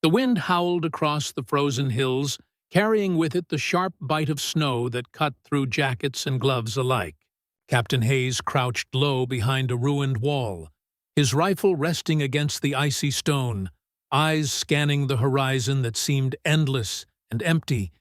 The wind howled across the frozen hills, carrying with it the sharp bite of snow that cut through jackets and gloves alike. Captain Hayes crouched low behind a ruined wall, his rifle resting against the icy stone, eyes scanning the horizon that seemed endless and empty,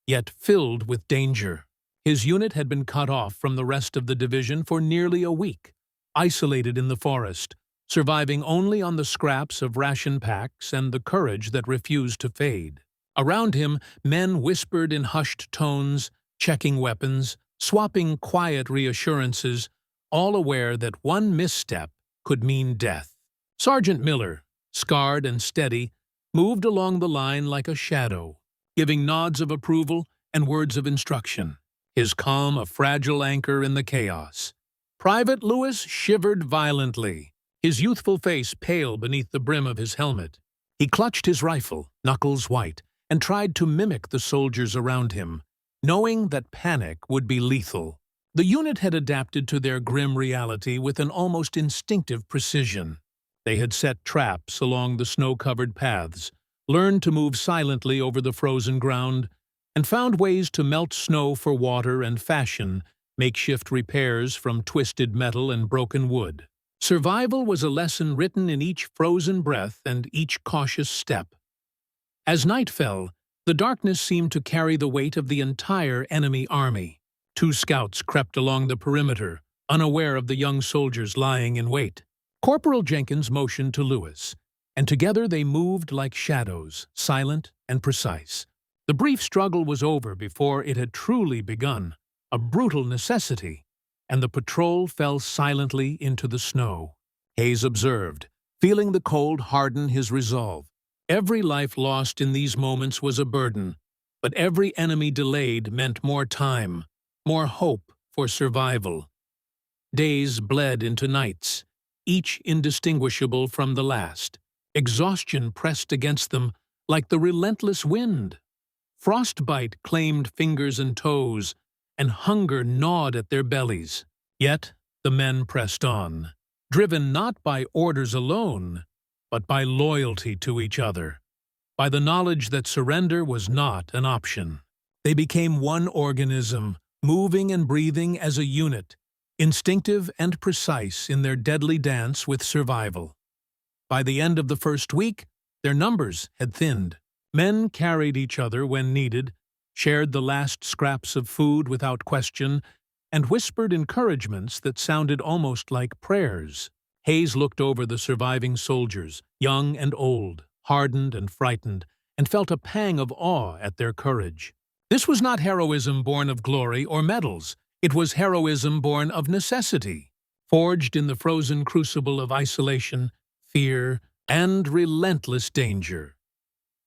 yet filled with danger. His unit had been cut off from the rest of the division for nearly a week, isolated in the forest, surviving only on the scraps of ration packs and the courage that refused to fade. Around him, men whispered in hushed tones, checking weapons, swapping quiet reassurances, all aware that one misstep could mean death. Sergeant Miller, scarred and steady, moved along the line like a shadow, giving nods of approval and words of instruction, his calm a fragile anchor in the chaos. Private Lewis shivered violently, his youthful face pale beneath the brim of his helmet. He clutched his rifle, knuckles white, and tried to mimic the soldiers around him, knowing that panic would be lethal. The unit had adapted to their grim reality with an almost instinctive precision. They had set traps along the snow-covered paths, learned to move silently over the frozen ground, and found ways to melt snow for water and fashion makeshift repairs from twisted metal and broken wood. Survival was a lesson written in each frozen breath and each cautious step. As night fell, the darkness seemed to carry the weight of the entire enemy army. 2 scouts crept along the perimeter, unaware of the young soldiers lying in wait. Corporal Jenkins motioned to Lewis, and together they moved like shadows, silent and precise. The brief struggle was over before it had truly begun, a brutal necessity, and the patrol fell silently into the snow. Hayes observed, feeling the cold harden his resolve. Every life lost in these moments was a burden, but every enemy delayed meant more time, more hope for survival. Days bled into nights, each indistinguishable from the last. Exhaustion pressed against them like the relentless wind. Frostbite claimed fingers and toes, and hunger gnawed at their bellies. Yet the men pressed on, driven not by orders alone, but by loyalty to each other, by the knowledge that surrender was not an option. They became one organism, moving and breathing as a unit, instinctive and precise in their deadly dance with survival. By the end of the first week, their numbers had thinned. Men carried each other when needed, shared the last scraps of food without question, and whispered encouragements that sounded almost like prayers. Hayes looked over the surviving soldiers, young and old, hardened and frightened, and felt a pang of awe at their courage. This was not heroism born of glory or medals. It was heroism born of necessity, forged in the frozen crucible of isolation, fear, and relentless danger.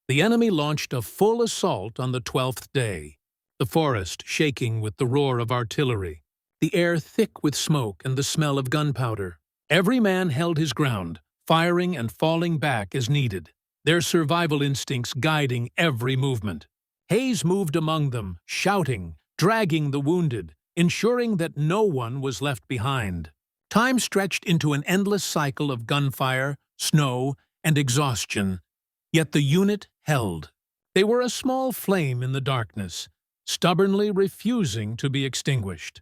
The enemy launched a full assault on the 12th day, the forest shaking with the roar of artillery, the air thick with smoke and the smell of gunpowder. Every man held his ground, firing and falling back as needed, their survival instincts guiding every movement. Hayes moved among them, shouting, dragging the wounded, ensuring that no one was left behind. Time stretched into an endless cycle of gunfire, snow, and exhaustion, yet the unit held. They were a small flame in the darkness, stubbornly refusing to be extinguished.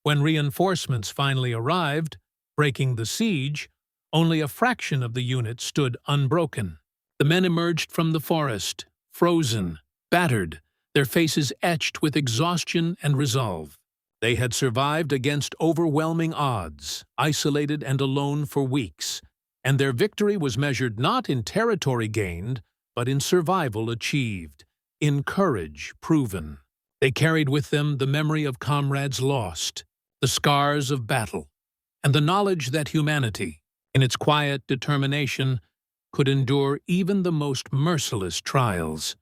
When reinforcements finally arrived, breaking the siege, only a fraction of the unit stood unbroken. The men emerged from the forest, frozen, battered, their faces etched with exhaustion and resolve. They had survived against overwhelming odds, isolated and alone for weeks, and their victory was measured not in territory gained, but in survival achieved, in courage proven. They carried with them the memory of comrades lost, the scars of battle, and the knowledge that humanity, in its quiet determination, could endure even the most merciless trials.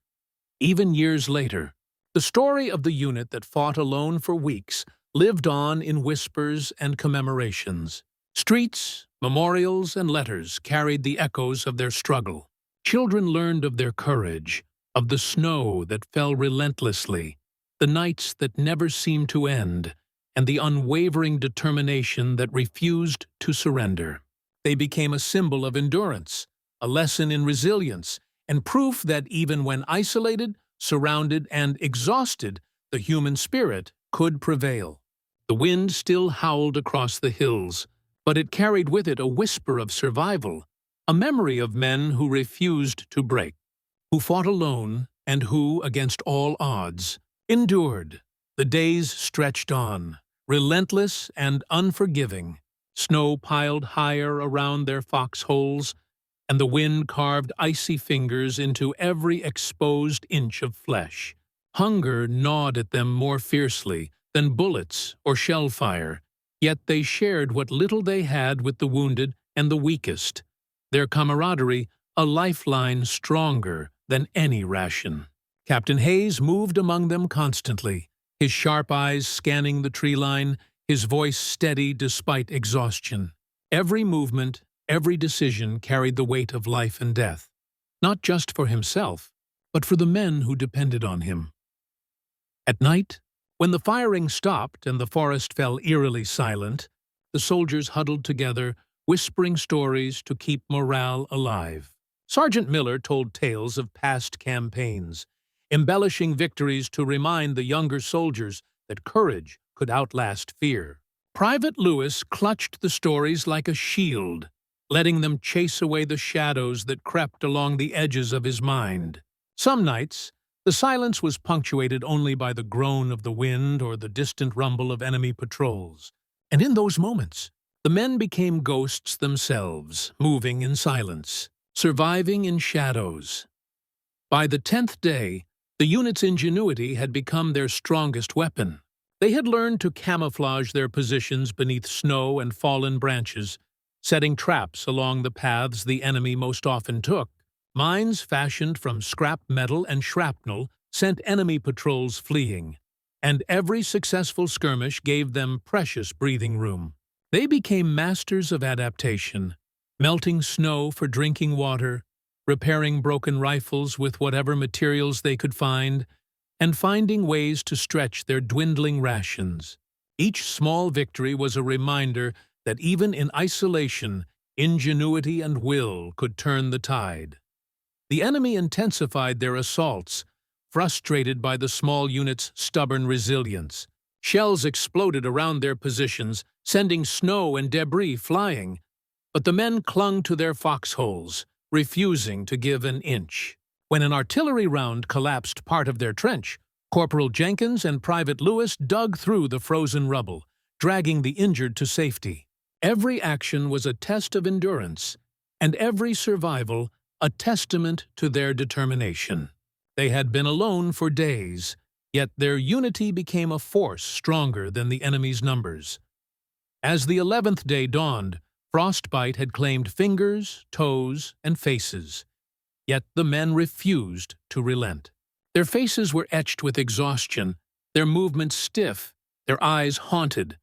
Even years later, the story of the unit that fought alone for weeks lived on in whispers and commemorations. Streets, memorials, and letters carried the echoes of their struggle. Children learned of their courage, of the snow that fell relentlessly, the nights that never seemed to end, and the unwavering determination that refused to surrender. They became a symbol of endurance, a lesson in resilience, and proof that even when isolated, surrounded, and exhausted, the human spirit could prevail. The wind still howled across the hills, but it carried with it a whisper of survival, a memory of men who refused to break, who fought alone, and who, against all odds, endured. The days stretched on, relentless and unforgiving. Snow piled higher around their foxholes, and the wind carved icy fingers into every exposed inch of flesh. Hunger gnawed at them more fiercely than bullets or shell fire, yet they shared what little they had with the wounded and the weakest, their camaraderie a lifeline stronger than any ration. Captain Hayes moved among them constantly, his sharp eyes scanning the tree line, his voice steady despite exhaustion. Every movement, every decision carried the weight of life and death, not just for himself, but for the men who depended on him. At night, when the firing stopped and the forest fell eerily silent, the soldiers huddled together, whispering stories to keep morale alive. Sergeant Miller told tales of past campaigns, embellishing victories to remind the younger soldiers that courage could outlast fear. Private Lewis clutched the stories like a shield, letting them chase away the shadows that crept along the edges of his mind. Some nights, the silence was punctuated only by the groan of the wind or the distant rumble of enemy patrols. And in those moments, the men became ghosts themselves, moving in silence, surviving in shadows. By the 10th day, the unit's ingenuity had become their strongest weapon. They had learned to camouflage their positions beneath snow and fallen branches, setting traps along the paths the enemy most often took. Mines fashioned from scrap metal and shrapnel sent enemy patrols fleeing, and every successful skirmish gave them precious breathing room. They became masters of adaptation, melting snow for drinking water, repairing broken rifles with whatever materials they could find, and finding ways to stretch their dwindling rations. Each small victory was a reminder that even in isolation, ingenuity and will could turn the tide. The enemy intensified their assaults, frustrated by the small unit's stubborn resilience. Shells exploded around their positions, sending snow and debris flying, but the men clung to their foxholes, refusing to give an inch. When an artillery round collapsed part of their trench, Corporal Jenkins and Private Lewis dug through the frozen rubble, dragging the injured to safety. Every action was a test of endurance, and every survival a testament to their determination. They had been alone for days, yet their unity became a force stronger than the enemy's numbers. As the 11th day dawned, frostbite had claimed fingers, toes, and faces. Yet the men refused to relent. Their faces were etched with exhaustion, their movements stiff, their eyes haunted,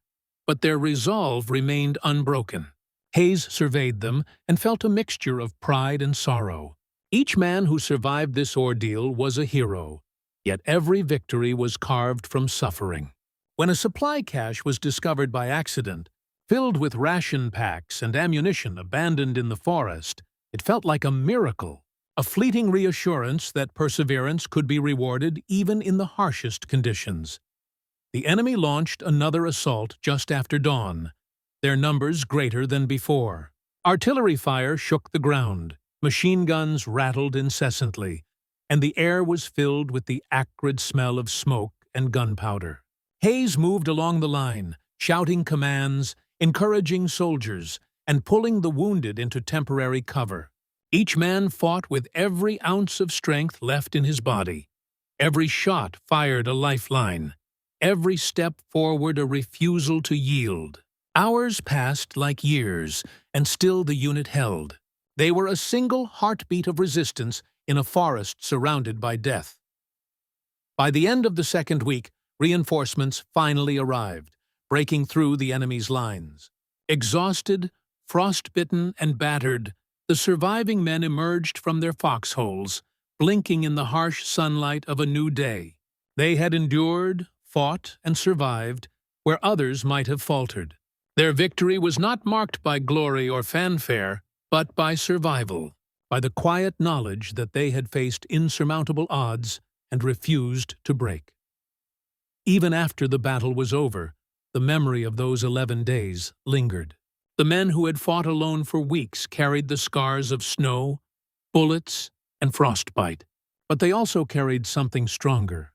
but their resolve remained unbroken. Hayes surveyed them and felt a mixture of pride and sorrow. Each man who survived this ordeal was a hero, yet every victory was carved from suffering. When a supply cache was discovered by accident, filled with ration packs and ammunition abandoned in the forest, it felt like a miracle, a fleeting reassurance that perseverance could be rewarded even in the harshest conditions. The enemy launched another assault just after dawn, their numbers greater than before. Artillery fire shook the ground, machine guns rattled incessantly, and the air was filled with the acrid smell of smoke and gunpowder. Hayes moved along the line, shouting commands, encouraging soldiers, and pulling the wounded into temporary cover. Each man fought with every ounce of strength left in his body. Every shot fired a lifeline, every step forward a refusal to yield. Hours passed like years, and still the unit held. They were a single heartbeat of resistance in a forest surrounded by death. By the end of the second week, reinforcements finally arrived, breaking through the enemy's lines. Exhausted, frostbitten, and battered, the surviving men emerged from their foxholes, blinking in the harsh sunlight of a new day. They had endured, fought, and survived where others might have faltered. Their victory was not marked by glory or fanfare, but by survival. by the quiet knowledge that they had faced insurmountable odds and refused to break. Even after the battle was over, the memory of those 11 days lingered. The men who had fought alone for weeks carried the scars of snow, bullets, and frostbite, but they also carried something stronger: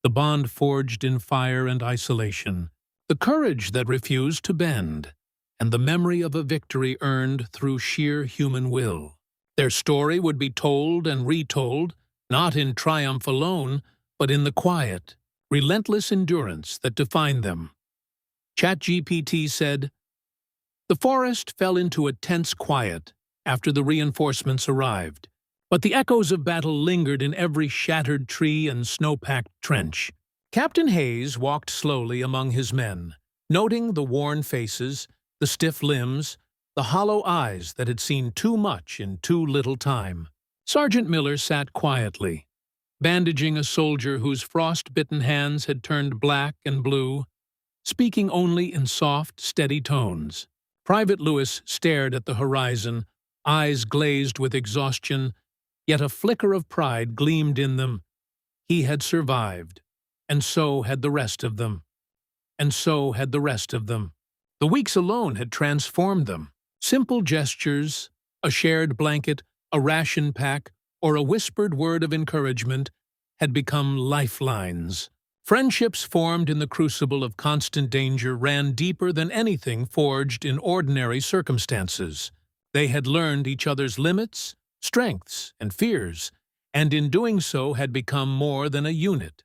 the bond forged in fire and isolation, the courage that refused to bend, and the memory of a victory earned through sheer human will. Their story would be told and retold, not in triumph alone, but in the quiet, relentless endurance that defined them. ChatGPT said, "The forest fell into a tense quiet after the reinforcements arrived, but the echoes of battle lingered in every shattered tree and snow-packed trench." Captain Hayes walked slowly among his men, noting the worn faces, the stiff limbs, the hollow eyes that had seen too much in too little time. Sergeant Miller sat quietly, bandaging a soldier whose frost-bitten hands had turned black and blue, speaking only in soft, steady tones. Private Lewis stared at the horizon, eyes glazed with exhaustion, yet a flicker of pride gleamed in them. He had survived, and so had the rest of them. And so had the rest of them. The weeks alone had transformed them. Simple gestures, a shared blanket, a ration pack, or a whispered word of encouragement had become lifelines. Friendships formed in the crucible of constant danger ran deeper than anything forged in ordinary circumstances. They had learned each other's limits, strengths, and fears, and in doing so had become more than a unit.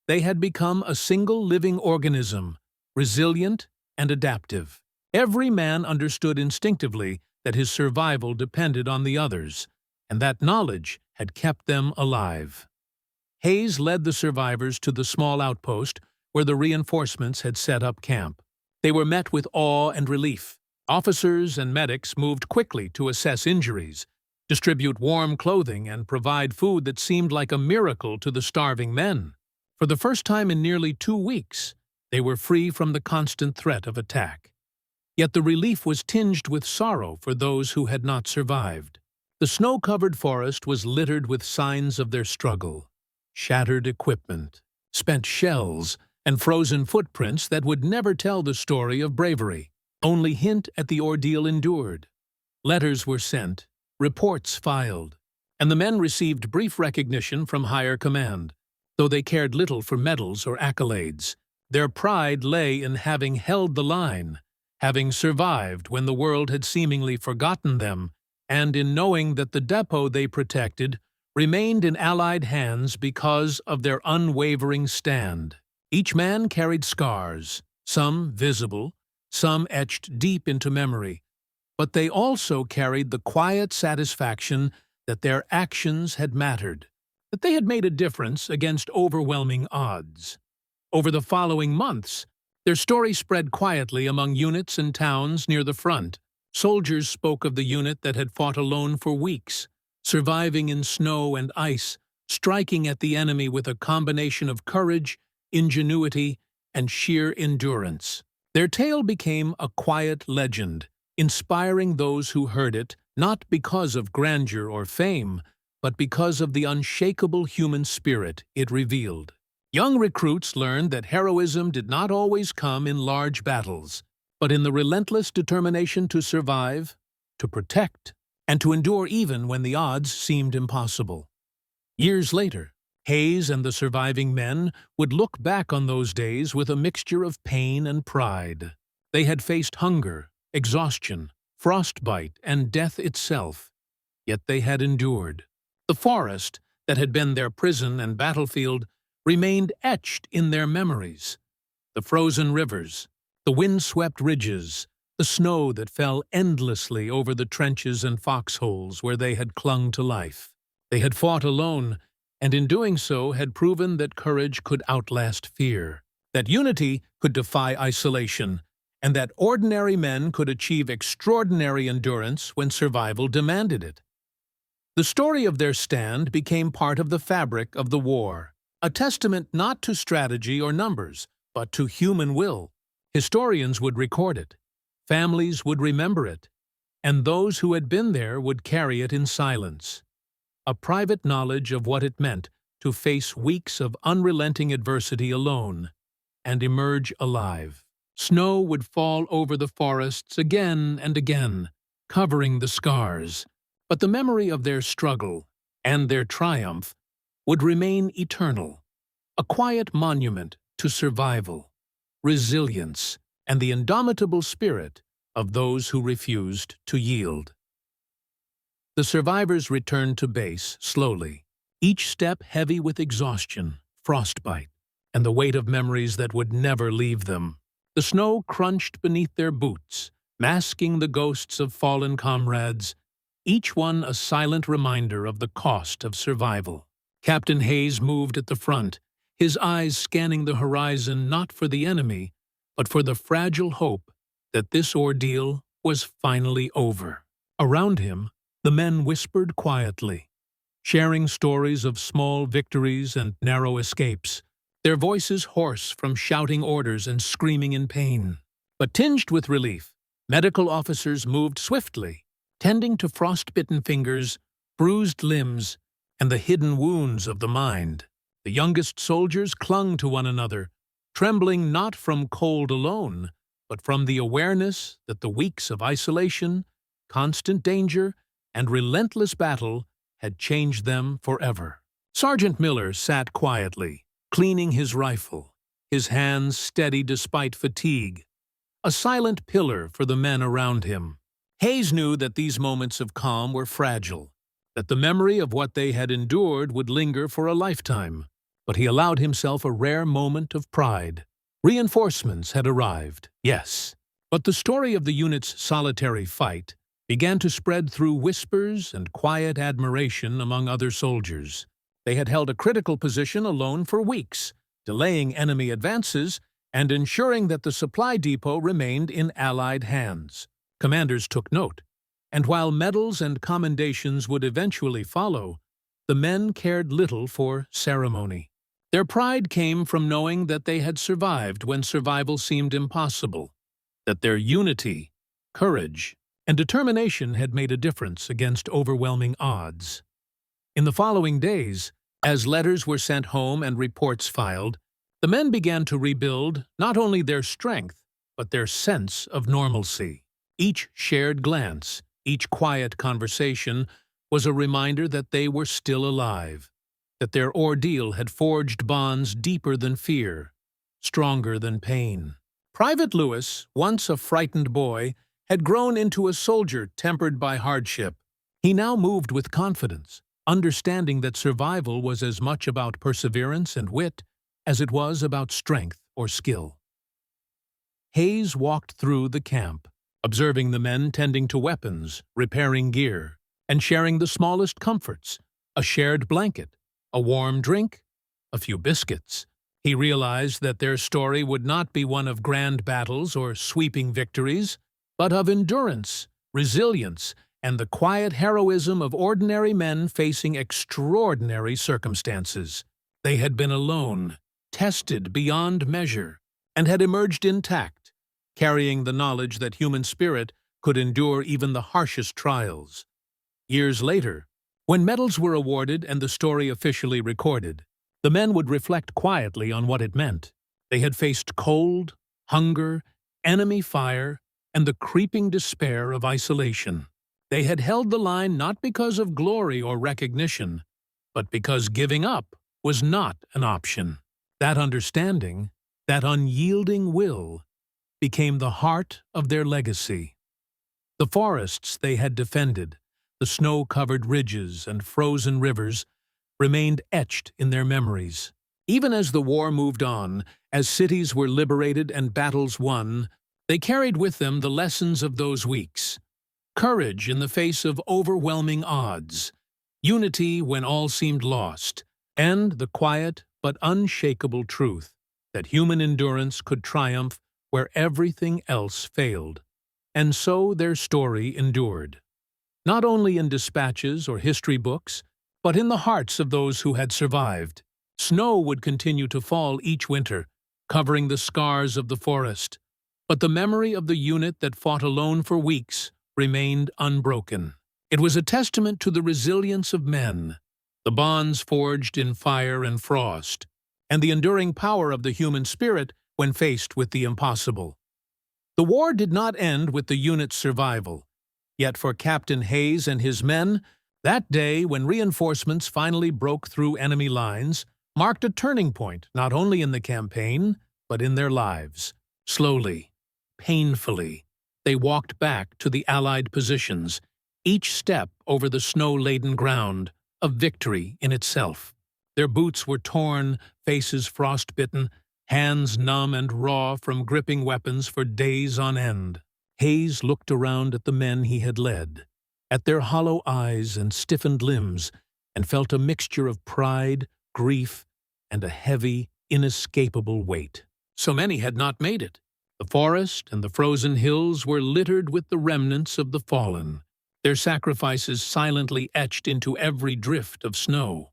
They had become a single living organism, resilient and adaptive. Every man understood instinctively that his survival depended on the others, and that knowledge had kept them alive. Hayes led the survivors to the small outpost where the reinforcements had set up camp. They were met with awe and relief. Officers and medics moved quickly to assess injuries, distribute warm clothing, and provide food that seemed like a miracle to the starving men. For the first time in nearly 2 weeks, they were free from the constant threat of attack. Yet the relief was tinged with sorrow for those who had not survived. The snow-covered forest was littered with signs of their struggle: shattered equipment, spent shells, and frozen footprints that would never tell the story of bravery, only hint at the ordeal endured. Letters were sent, reports filed, and the men received brief recognition from higher command. Though they cared little for medals or accolades, their pride lay in having held the line, having survived when the world had seemingly forgotten them, and in knowing that the depot they protected remained in Allied hands because of their unwavering stand. Each man carried scars, some visible, some etched deep into memory, but they also carried the quiet satisfaction that their actions had mattered, that they had made a difference against overwhelming odds. Over the following months, their story spread quietly among units and towns near the front. Soldiers spoke of the unit that had fought alone for weeks, surviving in snow and ice, striking at the enemy with a combination of courage, ingenuity, and sheer endurance. Their tale became a quiet legend, inspiring those who heard it not because of grandeur or fame, but because of the unshakable human spirit it revealed. Young recruits learned that heroism did not always come in large battles, but in the relentless determination to survive, to protect, and to endure even when the odds seemed impossible. Years later, Hayes and the surviving men would look back on those days with a mixture of pain and pride. They had faced hunger, exhaustion, frostbite, and death itself, yet they had endured. The forest, that had been their prison and battlefield, remained etched in their memories. The frozen rivers, the wind-swept ridges, the snow that fell endlessly over the trenches and foxholes where they had clung to life. They had fought alone, and in doing so had proven that courage could outlast fear, that unity could defy isolation, and that ordinary men could achieve extraordinary endurance when survival demanded it. The story of their stand became part of the fabric of the war, a testament not to strategy or numbers, but to human will. Historians would record it. Families would remember it. and those who had been there would carry it in silence. A private knowledge of what it meant to face weeks of unrelenting adversity alone and emerge alive. Snow would fall over the forests again and again, covering the scars, but the memory of their struggle and their triumph would remain eternal, a quiet monument to survival, resilience, and the indomitable spirit of those who refused to yield. The survivors returned to base slowly, each step heavy with exhaustion, frostbite, and the weight of memories that would never leave them. The snow crunched beneath their boots, masking the ghosts of fallen comrades, each one a silent reminder of the cost of survival. Captain Hayes moved at the front, his eyes scanning the horizon not for the enemy, but for the fragile hope that this ordeal was finally over. Around him, the men whispered quietly, sharing stories of small victories and narrow escapes, their voices hoarse from shouting orders and screaming in pain. But tinged with relief, medical officers moved swiftly, tending to frostbitten fingers, bruised limbs, and the hidden wounds of the mind. The youngest soldiers clung to one another, trembling not from cold alone, but from the awareness that the weeks of isolation, constant danger, and relentless battle had changed them forever. Sergeant Miller sat quietly, cleaning his rifle, his hands steady despite fatigue, a silent pillar for the men around him. Hayes knew that these moments of calm were fragile, that the memory of what they had endured would linger for a lifetime, but he allowed himself a rare moment of pride. Reinforcements had arrived, yes, but the story of the unit's solitary fight began to spread through whispers and quiet admiration among other soldiers. They had held a critical position alone for weeks, delaying enemy advances and ensuring that the supply depot remained in Allied hands. Commanders took note, and while medals and commendations would eventually follow, the men cared little for ceremony. Their pride came from knowing that they had survived when survival seemed impossible, that their unity, courage, and determination had made a difference against overwhelming odds. In the following days, as letters were sent home and reports filed, the men began to rebuild not only their strength, but their sense of normalcy. Each shared glance, each quiet conversation was a reminder that they were still alive, that their ordeal had forged bonds deeper than fear, stronger than pain. Private Lewis, once a frightened boy, had grown into a soldier tempered by hardship. He now moved with confidence, understanding that survival was as much about perseverance and wit as it was about strength or skill. Hayes walked through the camp, observing the men tending to weapons, repairing gear, and sharing the smallest comforts, a shared blanket, a warm drink, a few biscuits. He realized that their story would not be one of grand battles or sweeping victories, but of endurance, resilience, and the quiet heroism of ordinary men facing extraordinary circumstances. They had been alone, tested beyond measure, and had emerged intact, carrying the knowledge that human spirit could endure even the harshest trials. Years later, when medals were awarded and the story officially recorded, the men would reflect quietly on what it meant. They had faced cold, hunger, enemy fire, and the creeping despair of isolation. They had held the line not because of glory or recognition, but because giving up was not an option. That understanding, that unyielding will, became the heart of their legacy. The forests they had defended, the snow-covered ridges and frozen rivers, remained etched in their memories. Even as the war moved on, as cities were liberated and battles won, they carried with them the lessons of those weeks. Courage in the face of overwhelming odds, unity when all seemed lost, and the quiet but unshakable truth that human endurance could triumph where everything else failed. And so their story endured, not only in dispatches or history books, but in the hearts of those who had survived. Snow would continue to fall each winter, covering the scars of the forest, but the memory of the unit that fought alone for weeks remained unbroken. It was a testament to the resilience of men, the bonds forged in fire and frost, and the enduring power of the human spirit when faced with the impossible. The war did not end with the unit's survival, yet for Captain Hayes and his men, that day when reinforcements finally broke through enemy lines marked a turning point not only in the campaign, but in their lives. Slowly, painfully, they walked back to the Allied positions, each step over the snow-laden ground, a victory in itself. Their boots were torn, faces frostbitten, hands numb and raw from gripping weapons for days on end. Hayes looked around at the men he had led, at their hollow eyes and stiffened limbs, and felt a mixture of pride, grief, and a heavy, inescapable weight. So many had not made it. The forest and the frozen hills were littered with the remnants of the fallen, their sacrifices silently etched into every drift of snow.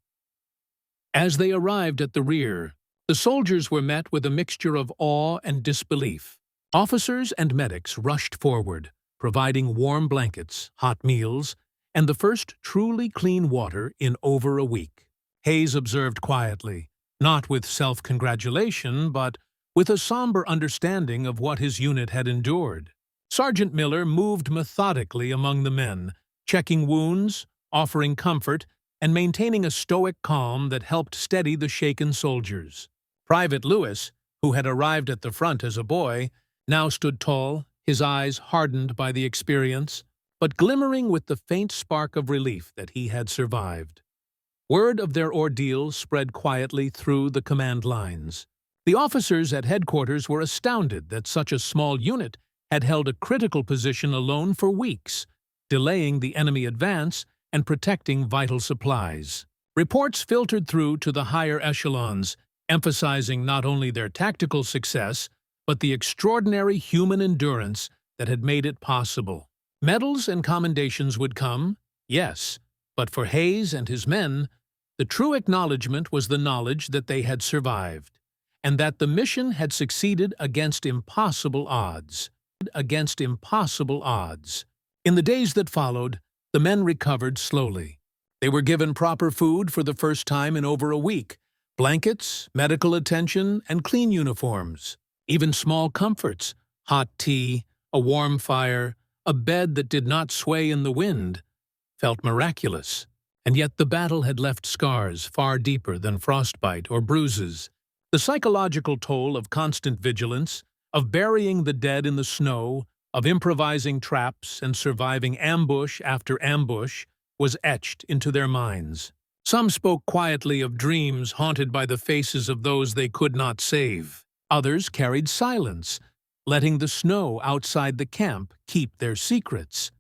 As they arrived at the rear, the soldiers were met with a mixture of awe and disbelief. Officers and medics rushed forward, providing warm blankets, hot meals, and the first truly clean water in over a week. Hayes observed quietly, not with self-congratulation, but with a somber understanding of what his unit had endured. Sergeant Miller moved methodically among the men, checking wounds, offering comfort, and maintaining a stoic calm that helped steady the shaken soldiers. Private Lewis, who had arrived at the front as a boy, now stood tall, his eyes hardened by the experience, but glimmering with the faint spark of relief that he had survived. Word of their ordeal spread quietly through the command lines. The officers at headquarters were astounded that such a small unit had held a critical position alone for weeks, delaying the enemy advance and protecting vital supplies. Reports filtered through to the higher echelons, emphasizing not only their tactical success, but the extraordinary human endurance that had made it possible. Medals and commendations would come, yes, but for Hayes and his men, the true acknowledgement was the knowledge that they had survived, and that the mission had succeeded against impossible odds. In the days that followed, the men recovered slowly. They were given proper food for the first time in over a week, blankets, medical attention, and clean uniforms. Even small comforts, hot tea, a warm fire, a bed that did not sway in the wind, felt miraculous. And yet the battle had left scars far deeper than frostbite or bruises. The psychological toll of constant vigilance, of burying the dead in the snow, of improvising traps and surviving ambush after ambush, was etched into their minds. Some spoke quietly of dreams haunted by the faces of those they could not save. Others carried silence, letting the snow outside the camp keep their secrets.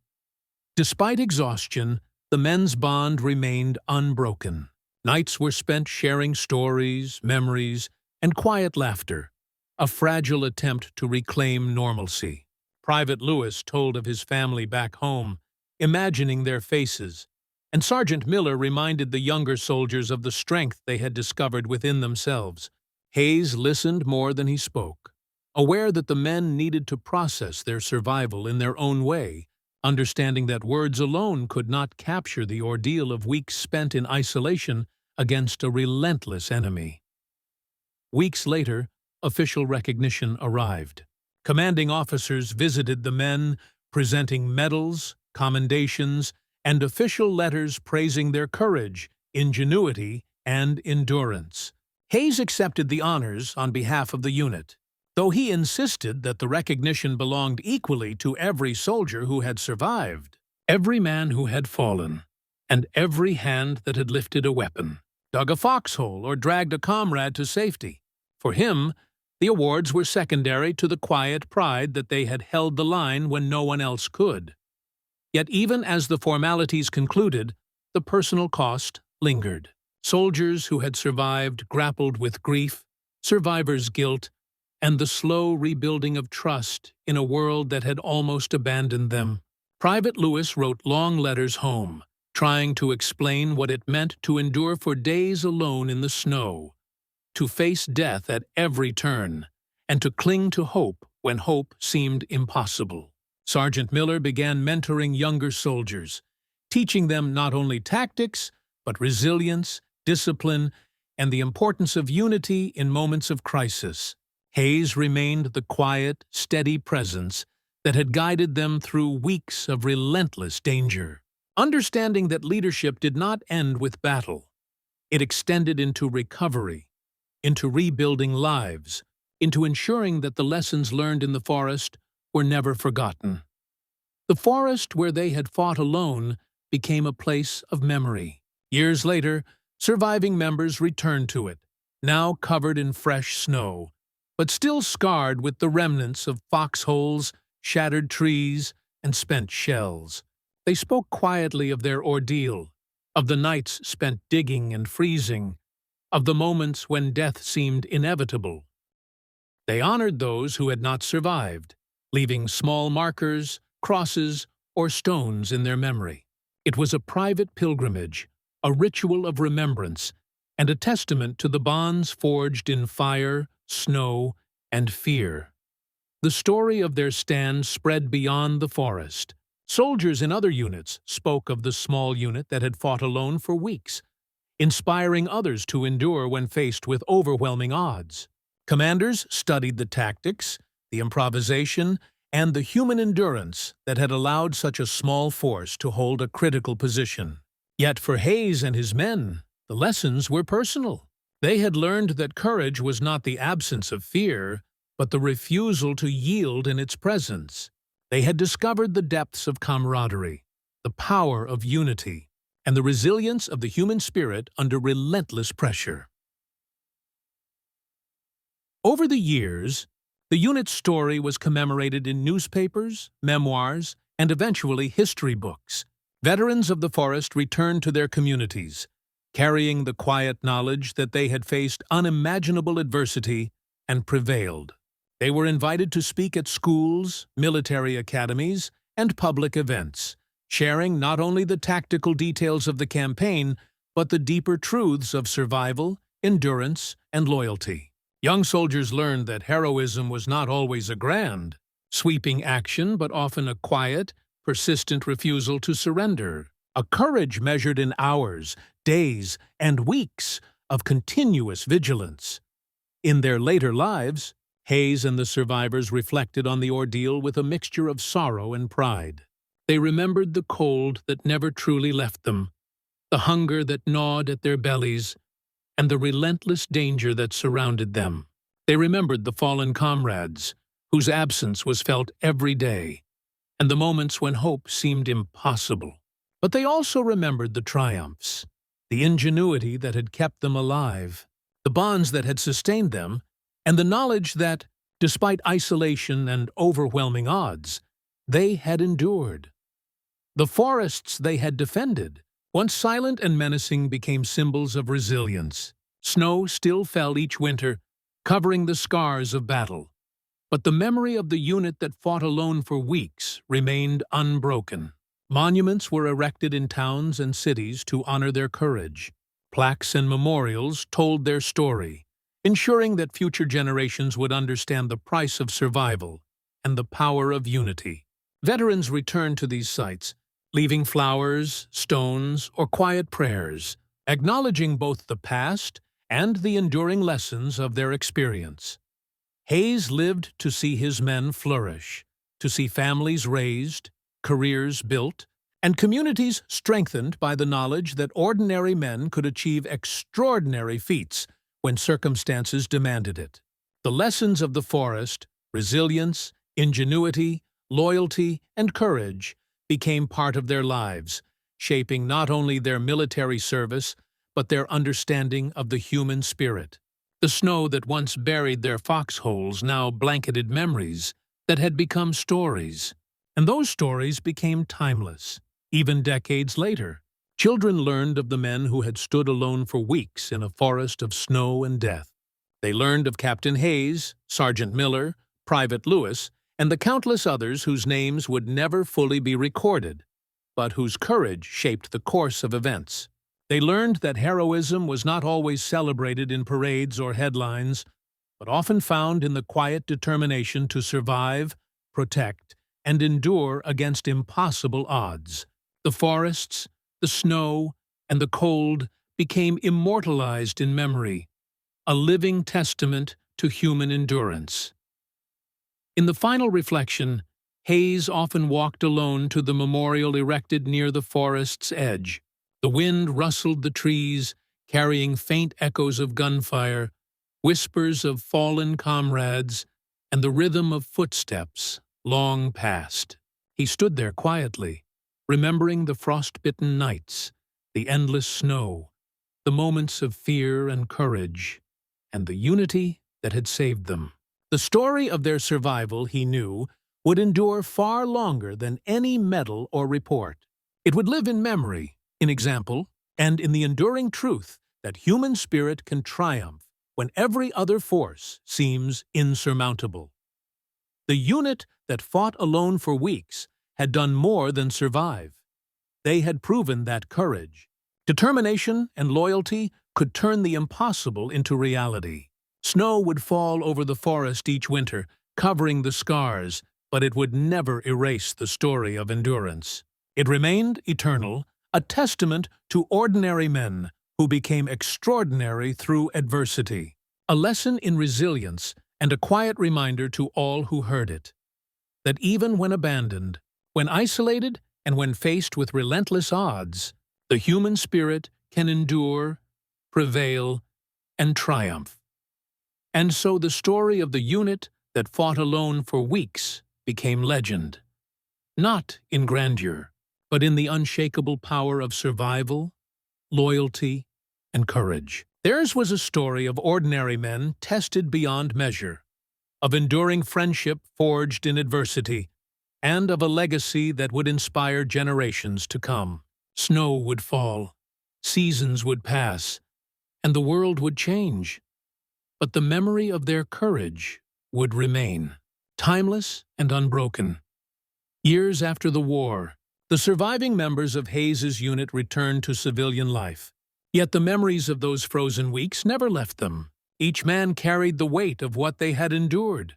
Despite exhaustion, the men's bond remained unbroken. Nights were spent sharing stories, memories, and quiet laughter, a fragile attempt to reclaim normalcy. Private Lewis told of his family back home, imagining their faces, and Sergeant Miller reminded the younger soldiers of the strength they had discovered within themselves. Hayes listened more than he spoke, aware that the men needed to process their survival in their own way, understanding that words alone could not capture the ordeal of weeks spent in isolation against a relentless enemy. Weeks later, official recognition arrived. Commanding officers visited the men, presenting medals, commendations, and official letters praising their courage, ingenuity, and endurance. Hayes accepted the honors on behalf of the unit, though he insisted that the recognition belonged equally to every soldier who had survived, every man who had fallen, and every hand that had lifted a weapon, dug a foxhole, or dragged a comrade to safety. For him, the awards were secondary to the quiet pride that they had held the line when no one else could. Yet even as the formalities concluded, the personal cost lingered. Soldiers who had survived grappled with grief, survivor's guilt, and the slow rebuilding of trust in a world that had almost abandoned them. Private Lewis wrote long letters home, trying to explain what it meant to endure for days alone in the snow, to face death at every turn, and to cling to hope when hope seemed impossible. Sergeant Miller began mentoring younger soldiers, teaching them not only tactics, but resilience, discipline, and the importance of unity in moments of crisis. Hayes remained the quiet, steady presence that had guided them through weeks of relentless danger. Understanding that leadership did not end with battle. It extended into recovery, into rebuilding lives, into ensuring that the lessons learned in the forest were never forgotten. The forest where they had fought alone became a place of memory. Years later, surviving members returned to it, now covered in fresh snow, but still scarred with the remnants of foxholes, shattered trees, and spent shells. They spoke quietly of their ordeal, of the nights spent digging and freezing, of the moments when death seemed inevitable. They honored those who had not survived, leaving small markers, crosses, or stones in their memory. It was a private pilgrimage, a ritual of remembrance, and a testament to the bonds forged in fire, snow, and fear. The story of their stand spread beyond the forest. Soldiers in other units spoke of the small unit that had fought alone for weeks, inspiring others to endure when faced with overwhelming odds. Commanders studied the tactics, the improvisation, and the human endurance that had allowed such a small force to hold a critical position. Yet for Hayes and his men, the lessons were personal. They had learned that courage was not the absence of fear, but the refusal to yield in its presence. They had discovered the depths of camaraderie, the power of unity, and the resilience of the human spirit under relentless pressure. Over the years, the unit's story was commemorated in newspapers, memoirs, and eventually history books. Veterans of the forest returned to their communities, carrying the quiet knowledge that they had faced unimaginable adversity and prevailed. They were invited to speak at schools, military academies, and public events, sharing not only the tactical details of the campaign, but the deeper truths of survival, endurance, and loyalty. Young soldiers learned that heroism was not always a grand, sweeping action, but often a quiet, persistent refusal to surrender, a courage measured in hours, days, and weeks of continuous vigilance. In their later lives, Hayes and the survivors reflected on the ordeal with a mixture of sorrow and pride. They remembered the cold that never truly left them, the hunger that gnawed at their bellies, and the relentless danger that surrounded them. They remembered the fallen comrades, whose absence was felt every day, and the moments when hope seemed impossible. But they also remembered the triumphs, the ingenuity that had kept them alive, the bonds that had sustained them, and the knowledge that, despite isolation and overwhelming odds, they had endured. The forests they had defended, once silent and menacing, became symbols of resilience. Snow still fell each winter, covering the scars of battle, but the memory of the unit that fought alone for weeks remained unbroken. Monuments were erected in towns and cities to honor their courage. Plaques and memorials told their story, ensuring that future generations would understand the price of survival and the power of unity. Veterans returned to these sites, leaving flowers, stones, or quiet prayers, acknowledging both the past and the enduring lessons of their experience. Hayes lived to see his men flourish, to see families raised, careers built, and communities strengthened by the knowledge that ordinary men could achieve extraordinary feats when circumstances demanded it. The lessons of the forest, resilience, ingenuity, loyalty, and courage became part of their lives, shaping not only their military service, but their understanding of the human spirit. The snow that once buried their foxholes now blanketed memories that had become stories, and those stories became timeless. Even decades later, children learned of the men who had stood alone for weeks in a forest of snow and death. They learned of Captain Hayes, Sergeant Miller, Private Lewis, and the countless others whose names would never fully be recorded, but whose courage shaped the course of events. They learned that heroism was not always celebrated in parades or headlines, but often found in the quiet determination to survive, protect, and endure against impossible odds. The forests, the snow, and the cold became immortalized in memory, a living testament to human endurance. In the final reflection, Hayes often walked alone to the memorial erected near the forest's edge. The wind rustled the trees, carrying faint echoes of gunfire, whispers of fallen comrades, and the rhythm of footsteps long past. He stood there quietly, remembering the frost-bitten nights, the endless snow, the moments of fear and courage, and the unity that had saved them. The story of their survival, he knew, would endure far longer than any medal or report. It would live in memory, in example, and in the enduring truth that human spirit can triumph when every other force seems insurmountable. The unit that fought alone for weeks had done more than survive. They had proven that courage, determination, and loyalty could turn the impossible into reality. Snow would fall over the forest each winter, covering the scars, but it would never erase the story of endurance. It remained eternal, a testament to ordinary men who became extraordinary through adversity, a lesson in resilience and a quiet reminder to all who heard it, that even when abandoned, when isolated, and when faced with relentless odds, the human spirit can endure, prevail, and triumph. And so the story of the unit that fought alone for weeks became legend, not in grandeur, but in the unshakable power of survival, loyalty, and courage. Theirs was a story of ordinary men tested beyond measure, of enduring friendship forged in adversity, and of a legacy that would inspire generations to come. Snow would fall, seasons would pass, and the world would change. But the memory of their courage would remain, timeless and unbroken. Years after the war, the surviving members of Hayes's unit returned to civilian life. Yet the memories of those frozen weeks never left them. Each man carried the weight of what they had endured,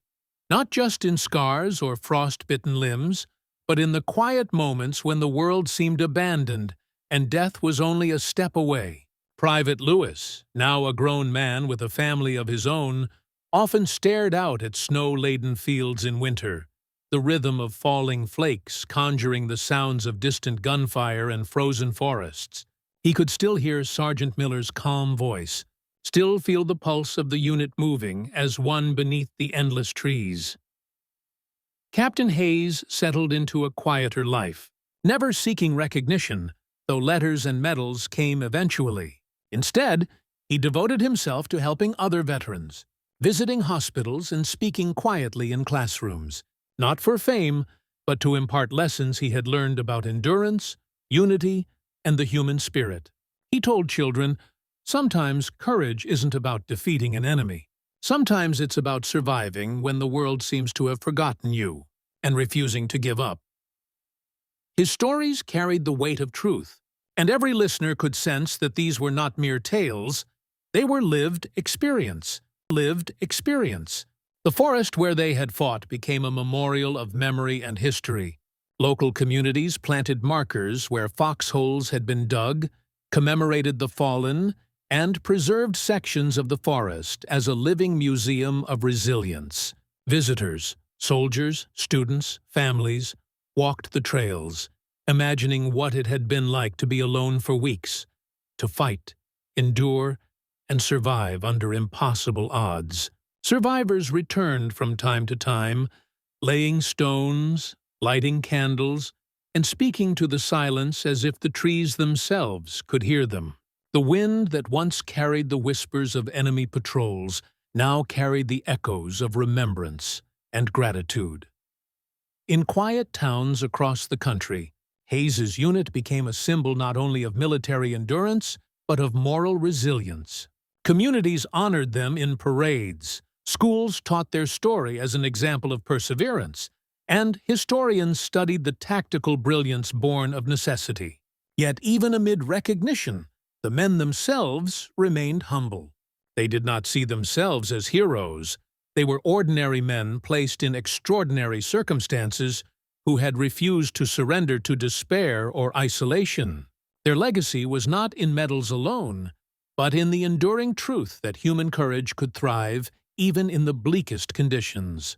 not just in scars or frost-bitten limbs, but in the quiet moments when the world seemed abandoned and death was only a step away. Private Lewis, now a grown man with a family of his own, often stared out at snow-laden fields in winter, the rhythm of falling flakes conjuring the sounds of distant gunfire and frozen forests. He could still hear Sergeant Miller's calm voice, still feel the pulse of the unit moving as one beneath the endless trees. Captain Hayes settled into a quieter life, never seeking recognition, though letters and medals came eventually. Instead, he devoted himself to helping other veterans, visiting hospitals and speaking quietly in classrooms, not for fame, but to impart lessons he had learned about endurance, unity, and the human spirit. He told children, sometimes courage isn't about defeating an enemy. Sometimes it's about surviving when the world seems to have forgotten you and refusing to give up. His stories carried the weight of truth, and every listener could sense that these were not mere tales. They were lived experience. The forest where they had fought became a memorial of memory and history. Local communities planted markers where foxholes had been dug, commemorated the fallen, and preserved sections of the forest as a living museum of resilience. Visitors, soldiers, students, families, walked the trails, imagining what it had been like to be alone for weeks, to fight, endure, and survive under impossible odds. Survivors returned from time to time, laying stones, lighting candles, and speaking to the silence as if the trees themselves could hear them. The wind that once carried the whispers of enemy patrols now carried the echoes of remembrance and gratitude. In quiet towns across the country, Hayes's unit became a symbol not only of military endurance, but of moral resilience. Communities honored them in parades, schools taught their story as an example of perseverance, and historians studied the tactical brilliance born of necessity. Yet even amid recognition, the men themselves remained humble. They did not see themselves as heroes. They were ordinary men placed in extraordinary circumstances who had refused to surrender to despair or isolation. Their legacy was not in medals alone, but in the enduring truth that human courage could thrive even in the bleakest conditions.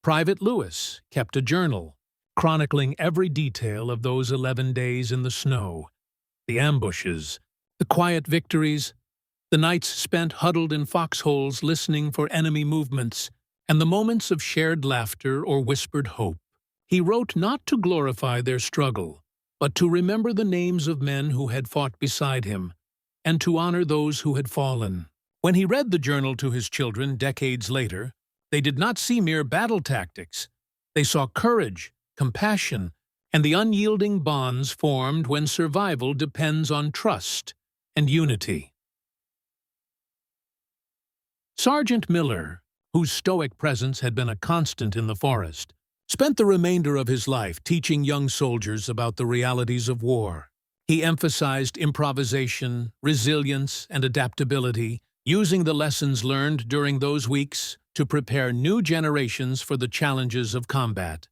Private Lewis kept a journal, chronicling every detail of those 11 days in the snow, the ambushes, the quiet victories, the nights spent huddled in foxholes listening for enemy movements, and the moments of shared laughter or whispered hope. He wrote not to glorify their struggle, but to remember the names of men who had fought beside him, and to honor those who had fallen. When he read the journal to his children decades later, they did not see mere battle tactics. They saw courage, compassion, and the unyielding bonds formed when survival depends on trust and unity. Sergeant Miller, whose stoic presence had been a constant in the forest, spent the remainder of his life teaching young soldiers about the realities of war. He emphasized improvisation, resilience, and adaptability, using the lessons learned during those weeks to prepare new generations for the challenges of combat.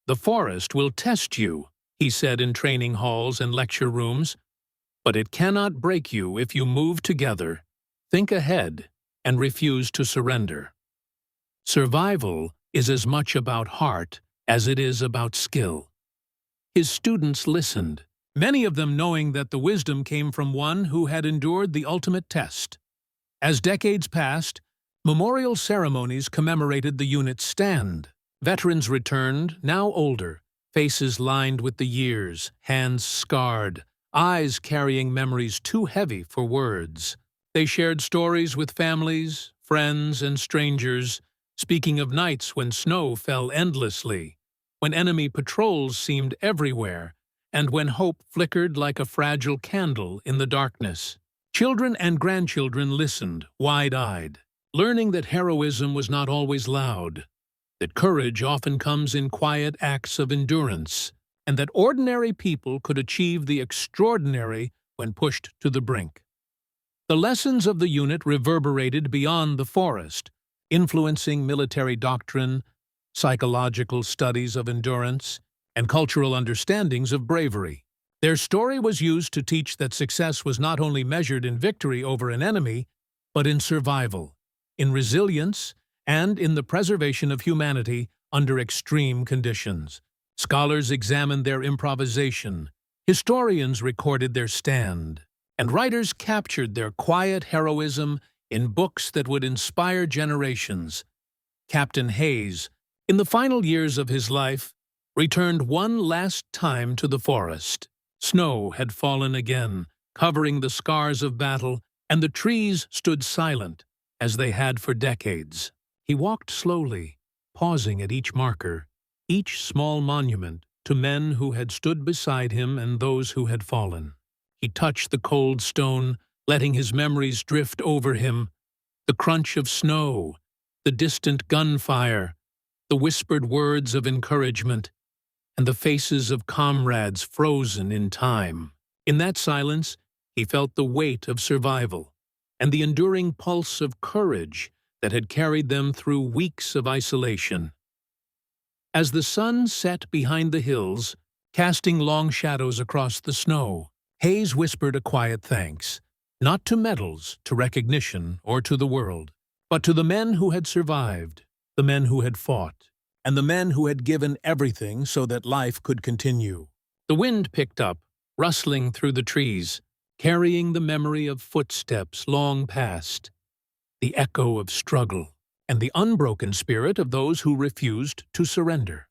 "The forest will test you," he said in training halls and lecture rooms, "but it cannot break you if you move together, think ahead, and refuse to surrender." Survival is as much about heart as it is about skill. His students listened, many of them knowing that the wisdom came from one who had endured the ultimate test. As decades passed, memorial ceremonies commemorated the unit's stand. Veterans returned, now older, faces lined with the years, hands scarred, eyes carrying memories too heavy for words. They shared stories with families, friends, and strangers, speaking of nights when snow fell endlessly, when enemy patrols seemed everywhere, and when hope flickered like a fragile candle in the darkness. Children and grandchildren listened, wide-eyed, learning that heroism was not always loud, that courage often comes in quiet acts of endurance, and that ordinary people could achieve the extraordinary when pushed to the brink. The lessons of the unit reverberated beyond the forest, influencing military doctrine, psychological studies of endurance, and cultural understandings of bravery. Their story was used to teach that success was not only measured in victory over an enemy, but in survival, in resilience, and in the preservation of humanity under extreme conditions. Scholars examined their improvisation, historians recorded their stand, and writers captured their quiet heroism in books that would inspire generations. Captain Hayes, in the final years of his life, returned one last time to the forest. Snow had fallen again, covering the scars of battle, and the trees stood silent, as they had for decades. He walked slowly, pausing at each marker, each small monument to men who had stood beside him and those who had fallen. He touched the cold stone, letting his memories drift over him, the crunch of snow, the distant gunfire, the whispered words of encouragement, and the faces of comrades frozen in time. In that silence, he felt the weight of survival and the enduring pulse of courage that had carried them through weeks of isolation. As the sun set behind the hills, casting long shadows across the snow, Hayes whispered a quiet thanks, not to medals, to recognition, or to the world, but to the men who had survived, the men who had fought, and the men who had given everything so that life could continue. The wind picked up, rustling through the trees, carrying the memory of footsteps long past, the echo of struggle, and the unbroken spirit of those who refused to surrender.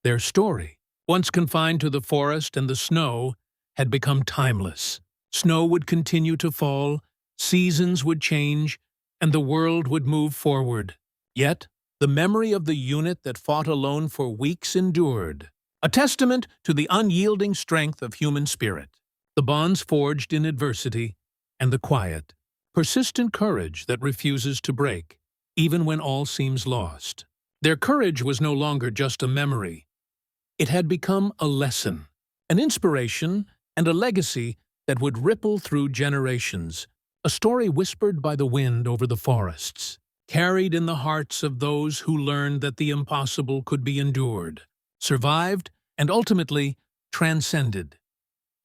Their story, once confined to the forest and the snow, had become timeless. Snow would continue to fall, seasons would change, and the world would move forward. Yet, the memory of the unit that fought alone for weeks endured, a testament to the unyielding strength of human spirit, the bonds forged in adversity, and the quiet, persistent courage that refuses to break, even when all seems lost. Their courage was no longer just a memory. It had become a lesson, an inspiration, and a legacy that would ripple through generations, a story whispered by the wind over the forests, carried in the hearts of those who learned that the impossible could be endured. survived, and ultimately transcended.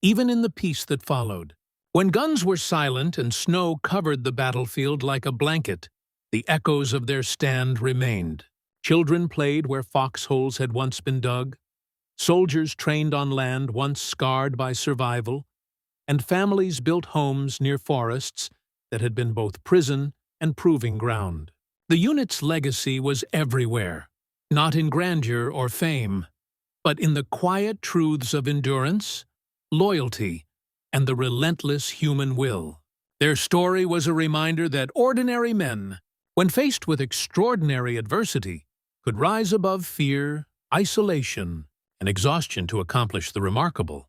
Even in the peace that followed, when guns were silent and snow covered the battlefield like a blanket, the echoes of their stand remained. Children played where foxholes had once been dug, soldiers trained on land once scarred by survival, and families built homes near forests that had been both prison and proving ground. The unit's legacy was everywhere, not in grandeur or fame, but in the quiet truths of endurance, loyalty, and the relentless human will. Their story was a reminder that ordinary men, when faced with extraordinary adversity, could rise above fear, isolation, and exhaustion to accomplish the remarkable.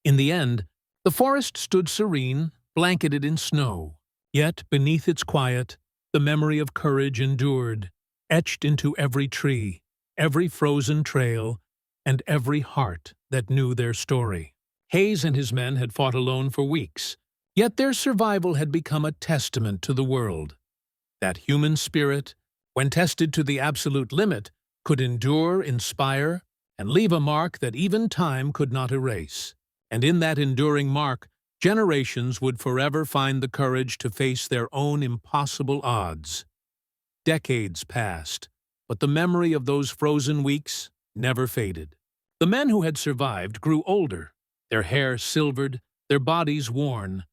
In the end, the forest stood serene, blanketed in snow. Yet, beneath its quiet, the memory of courage endured, etched into every tree, every frozen trail, and every heart that knew their story. Hayes and his men had fought alone for weeks, yet their survival had become a testament to the world. That human spirit, when tested to the absolute limit, could endure, inspire, and leave a mark that even time could not erase. And in that enduring mark, generations would forever find the courage to face their own impossible odds. Decades passed, but the memory of those frozen weeks never faded. The men who had survived grew older, their hair silvered, their bodies worn,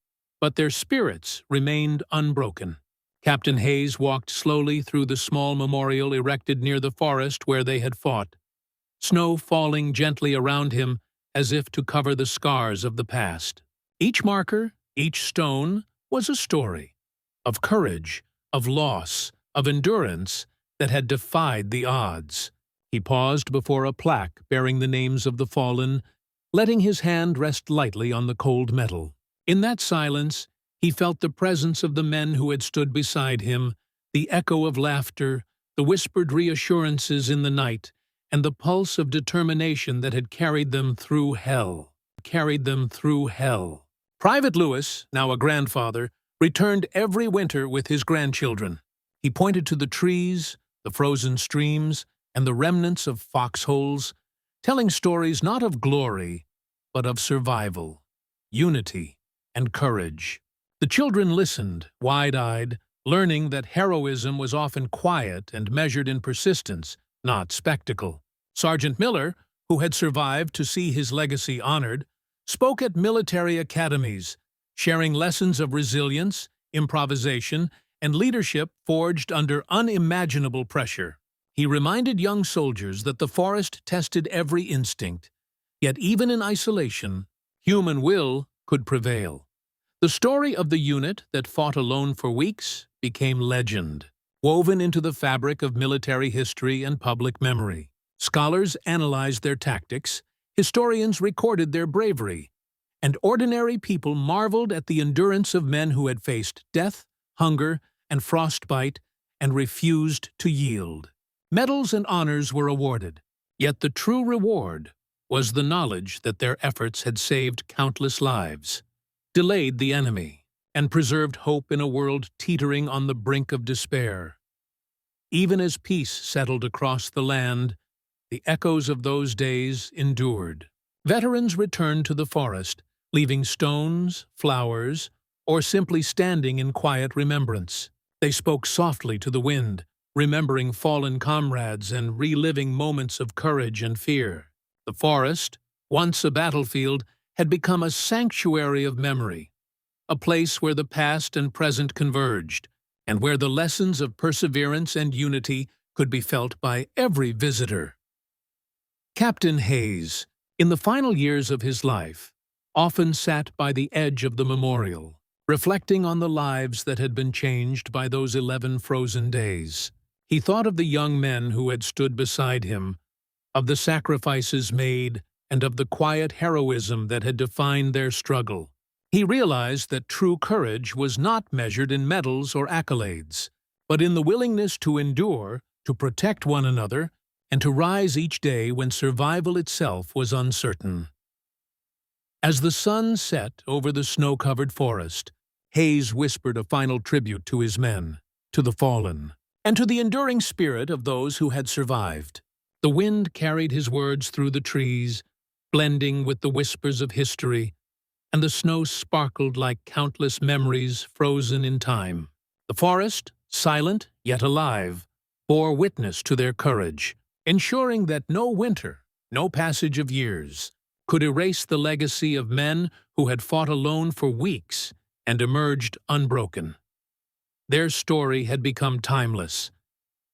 but their spirits remained unbroken. Captain Hayes walked slowly through the small memorial erected near the forest where they had fought, snow falling gently around him as if to cover the scars of the past. Each marker, each stone, was a story of courage, of loss, of endurance that had defied the odds. He paused before a plaque bearing the names of the fallen, letting his hand rest lightly on the cold metal. In that silence, he felt the presence of the men who had stood beside him, the echo of laughter, the whispered reassurances in the night, and the pulse of determination that had carried them through hell. Private Lewis, now a grandfather, returned every winter with his grandchildren. He pointed to the trees, the frozen streams, and the remnants of foxholes, telling stories not of glory, but of survival, unity, and courage. The children listened, wide-eyed, learning that heroism was often quiet and measured in persistence, not spectacle. Sergeant Miller, who had survived to see his legacy honored, spoke at military academies, sharing lessons of resilience, improvisation, and leadership forged under unimaginable pressure. He reminded young soldiers that the forest tested every instinct, yet even in isolation, human will could prevail. The story of the unit that fought alone for weeks became legend, woven into the fabric of military history and public memory. Scholars analyzed their tactics, historians recorded their bravery, and ordinary people marveled at the endurance of men who had faced death, hunger, and frostbite and refused to yield. Medals and honors were awarded, yet the true reward was the knowledge that their efforts had saved countless lives, delayed the enemy, and preserved hope in a world teetering on the brink of despair. Even as peace settled across the land, the echoes of those days endured. Veterans returned to the forest, leaving stones, flowers, or simply standing in quiet remembrance. They spoke softly to the wind, remembering fallen comrades and reliving moments of courage and fear. The forest, once a battlefield, had become a sanctuary of memory, a place where the past and present converged, and where the lessons of perseverance and unity could be felt by every visitor. Captain Hayes, in the final years of his life, often sat by the edge of the memorial, reflecting on the lives that had been changed by those 11 frozen days. He thought of the young men who had stood beside him, of the sacrifices made, and of the quiet heroism that had defined their struggle. He realized that true courage was not measured in medals or accolades, but in the willingness to endure, to protect one another, and to rise each day when survival itself was uncertain. As the sun set over the snow-covered forest, Hayes whispered a final tribute to his men, to the fallen, and to the enduring spirit of those who had survived. The wind carried his words through the trees, blending with the whispers of history, and the snow sparkled like countless memories frozen in time. The forest, silent yet alive, bore witness to their courage, ensuring that no winter, no passage of years, could erase the legacy of men who had fought alone for weeks and emerged unbroken. Their story had become timeless,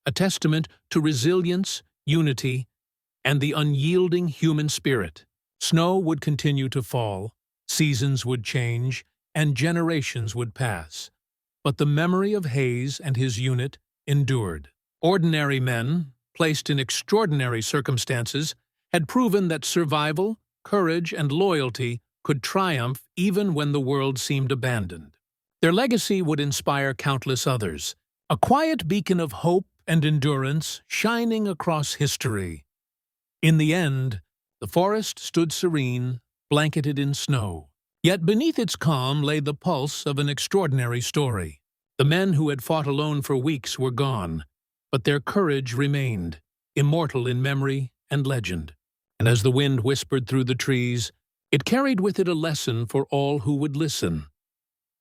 a testament to resilience, unity, and the unyielding human spirit. Snow would continue to fall, seasons would change, and generations would pass. But the memory of Hayes and his unit endured. Ordinary men, placed in extraordinary circumstances, had proven that survival, courage, and loyalty could triumph even when the world seemed abandoned. Their legacy would inspire countless others, a quiet beacon of hope and endurance shining across history. In the end, the forest stood serene, blanketed in snow. Yet beneath its calm lay the pulse of an extraordinary story. The men who had fought alone for weeks were gone, but their courage remained, immortal in memory and legend. And as the wind whispered through the trees, it carried with it a lesson for all who would listen.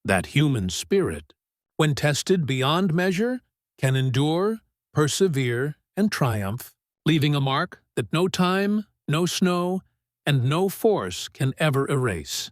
That human spirit, when tested beyond measure, can endure, persevere, and triumph, leaving a mark that no time, no snow, and no force can ever erase.